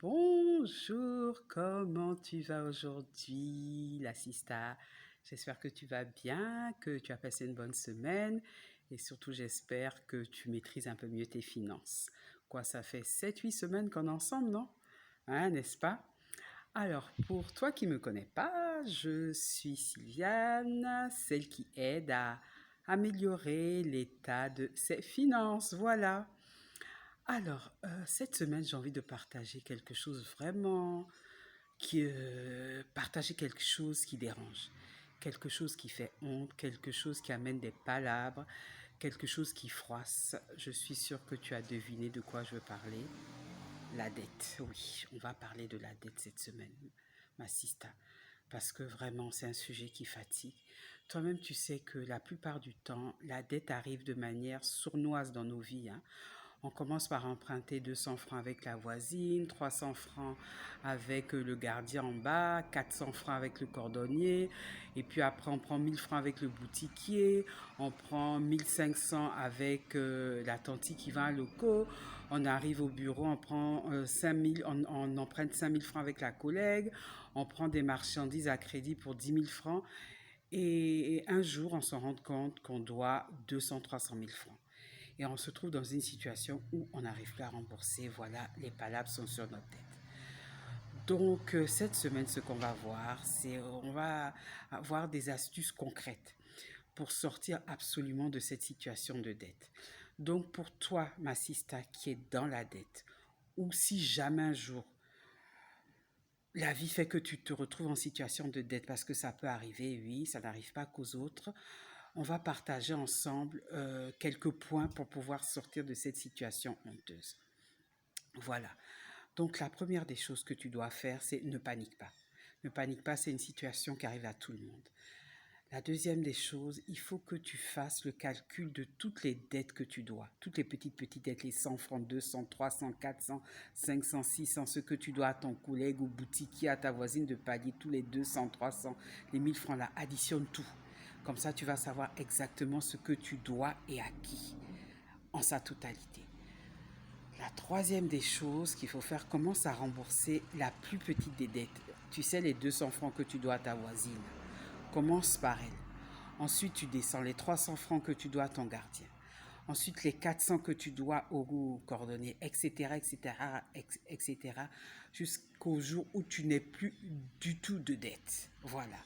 Bonjour, comment tu vas aujourd'hui, la sista? J'espère que tu vas bien, que tu as passé une bonne semaine et surtout j'espère que tu maîtrises un peu mieux tes finances. Quoi, ça fait 7 8 semaines qu'on est ensemble, non? Hein, n'est-ce pas? Alors, pour toi qui ne me connais pas, je suis Sylviane, celle qui aide à améliorer l'état de ses finances. Voilà. Alors, cette semaine, j'ai envie de partager quelque chose vraiment partager quelque chose qui dérange, quelque chose qui fait honte, quelque chose qui amène des palabres, quelque chose qui froisse. Je suis sûre que tu as deviné de quoi je veux parler. La dette, oui, on va parler de la dette cette semaine, ma sista, parce que vraiment c'est un sujet qui fatigue. Toi-même, tu sais que la plupart du temps, la dette arrive de manière sournoise dans nos vies, hein. On commence par emprunter 200 francs avec la voisine, 300 francs avec le gardien en bas, 400 francs avec le cordonnier, et puis après on prend 1000 francs avec le boutiquier, on prend 1500 avec la tante qui va à loco, on arrive au bureau, on prend 5000, on emprunte 5000 francs avec la collègue, on prend des marchandises à crédit pour 10 000 francs, et un jour on s'en rend compte qu'on doit 200 300 000 francs. Et on se trouve dans une situation où on n'arrive plus à rembourser. Voilà, les palabres sont sur notre tête. Donc, cette semaine, ce qu'on va voir, c'est on va avoir des astuces concrètes pour sortir absolument de cette situation de dette. Donc, pour toi, ma sista, qui est dans la dette, ou si jamais un jour la vie fait que tu te retrouves en situation de dette, parce que ça peut arriver, oui, ça n'arrive pas qu'aux autres, on va partager ensemble quelques points pour pouvoir sortir de cette situation honteuse. Voilà. Donc la première des choses que tu dois faire, c'est ne panique pas. Ne panique pas, c'est une situation qui arrive à tout le monde. La deuxième des choses, il faut que tu fasses le calcul de toutes les dettes que tu dois. Toutes les petites dettes, les 100 francs, 200, 300, 400, 500, 600, ce que tu dois à ton collègue, au boutiquier, à ta voisine de palier, tous les 200, 300, les 1000 francs là, additionne tout. Comme ça, tu vas savoir exactement ce que tu dois et à qui, en sa totalité. La troisième des choses qu'il faut faire, commence à rembourser la plus petite des dettes. Tu sais, les 200 francs que tu dois à ta voisine. Commence par elle. Ensuite, tu descends les 300 francs que tu dois à ton gardien. Ensuite, les 400 que tu dois au cordonnier, etc., etc., etc., jusqu'au jour où tu n'es plus du tout de dette. Voilà.